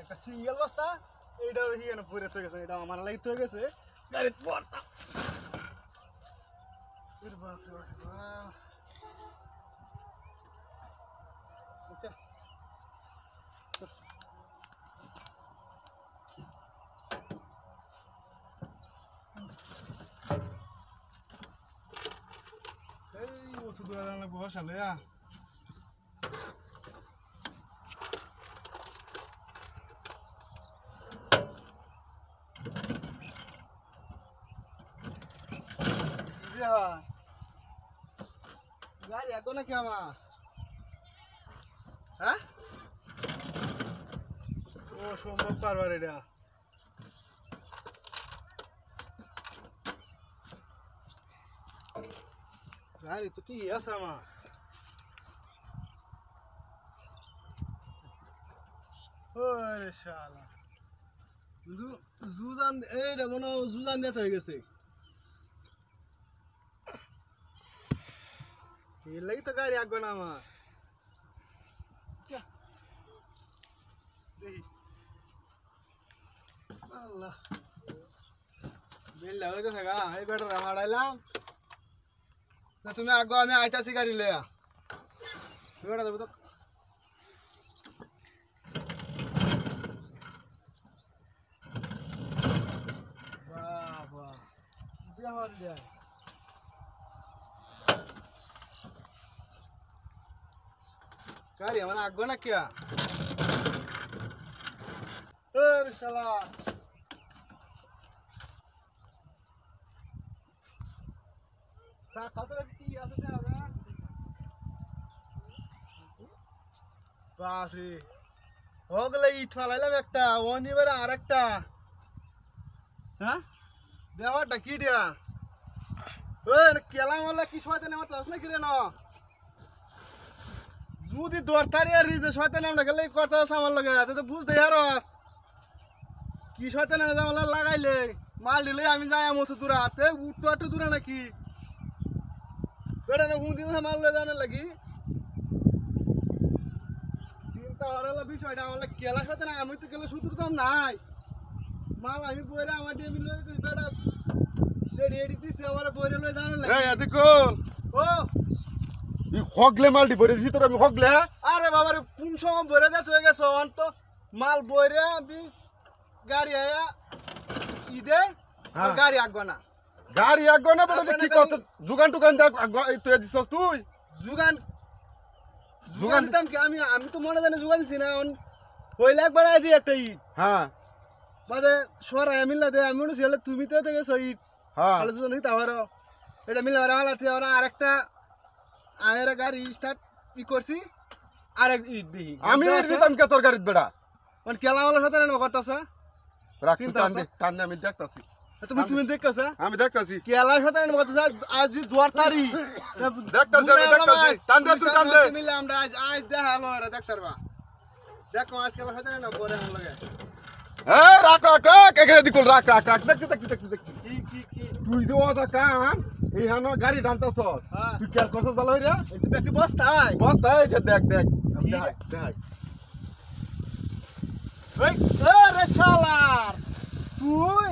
একটা সিঙ্গেল বস্তা এইটা হিয়ানো পরে তো গেছে, এটা আমার লাগি তো গেছে গাড়ি পড়তা। আচ্ছা এই ওষুধ দোকানে বসালে গাড়ি এখন নাকি আমার হ্যাঁ ও সম্ভব পারবার এটা গাড়ি তো ঠিক আছে আমার ওরে শালা জুজান এইটা মনে জুজান দিতে হয়ে গেছে এর লাগি তো গাড়ি আঁকবে না আমার দেখি আল্লাহ বেল লাগাইতে থাকা এই বেটারা হারাইলাম তুমি আগে আমি আইতাছি গাড়ি লয়া বেটা যাবো তো বাবা বিহার যায় গাড়ি আমার আঁকবে না কে শালা বাপরে হগলে ইট ফালাইলাম একটা অনিবার আর একটা হ্যাঁ দেওয়ারটা কি দিয়া ওই কেলাম হলে কি শয়তান আমার তাস না কিরে না যদি দরতারি আর রিজে শয়তান আমরা গেলে কথা আমার লাগে তো বুঝতে হারস কি শয়তান আমার লাগাইলে মাল দিলে আমি যাই মতো দূরাতে উঠতো একটু দূরে নাকি বেড়া না হুঁ দিন মাল জানার লাগি চিন্তা হওয়ার বিষয়টা আমার কেলা শয়তান আমি তো গেলে সুতরাম নাই মাল আমি বইরা আমার ডেমি লয়ে বেড়া রেডি দিছে আমার বইরা লয়ে জানার লাগি এই দেখো ও হগলে মাল দি ভরে দিছি তোর আমি হগলে আরে বাবারে কোন সময় ভরে দে তুই গেছ অন্ত মাল বইরে আমি গাড়ি আয়া ইদে গাড়ি আঁকবো না গাড়ি আগে না বলে কি কত জুগান টুকান তুই দিছস তুই জুগান জুগান দিতাম কি আমি তো মনে জানি জুগান দিছি না হইলে একবার আই একটা ইট হ্যাঁ বাদে সরাই মিল্লা দে আমি মনে ছিল তুমি তো গেছো ইট হ্যাঁ তাহলে দুজন নিতে পারো এটা মিলে হালাতে ওরা আরেকটা আয়ের গাড়ি স্টার্ট ই করছি আরেক ইট দিই আমি ইট দিতাম কে তোর গাড়িত বেড়া মানে কেলামালের সাথে না করতেছে রাখ টান দে আমি দেখতাছি তুমি দেখছ আমি দেখতাছি কেলার সাথে না করতেছে আজ দুয়ার তারি দেখতাছি আমি দেখতাছি টান দে তুই টান দে মিলে আমরা আজ দেখালো এরা দেখতারবা দেখো আজ কেলার সাথে না করে আমার লাগে এ রাখ রাখ রাখ এখানে দিকুল রাখ রাখ রাখ দেখছি কি তুই যে ওটা কাম এই হানো গাড়ি টানতাছ তুই কেয়ার করছস ভালো হইরা একটু একটু বস্তায় বস্তায় যে দেখ দেখ এই রে শালার তুই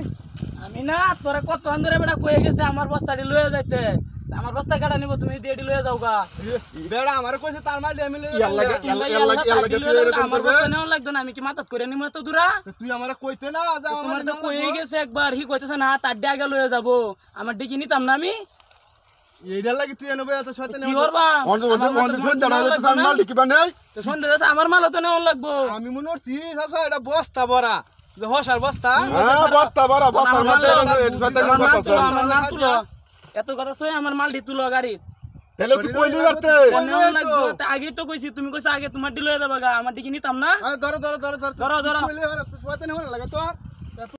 আমি না তোরা কত আন্দরে বেটা কয়ে গেছে আমার বস্তাটি লয়ে যাইতে আমার বস্তা কাটা নিব তুমি দিয়ে লয়ে যাও গা বেড়া আমারে কইছে তার মাল আমি লই আমার বস্তা নেওয়া লাগতো না আমি কি মাথাত করে নিব এত দূরা তুই আমারে কইতে না যে তোমার তো কয়ে গেছে একবার হি কইতেছে না তার আগে লয়ে যাবো আমার ডিকি নিতাম না আমি এইডা লাগি তুই এনে এত শয়তান কি করবা মাল দিবা নাই তো সন্ধ্যা যাচ্ছে আমার মাল তো নেওয়া লাগবো আমি মনে করছি চাচা এটা বস্তা ভরা যে হসার বস্তা বস্তা বড় বস্তার মধ্যে আমার না তুলো এত কথা তুই আমার মাল দি তুলো গাড়ি তাহলে তুই কইলি রাতে নেওয়া লাগতো আগে তো কইছি তুমি কইছো আগে তোমার ডি লয়ে যাবা গা আমার ডিকি নিতাম না ধরো ধরো কইলে শয়তান হল লাগে তো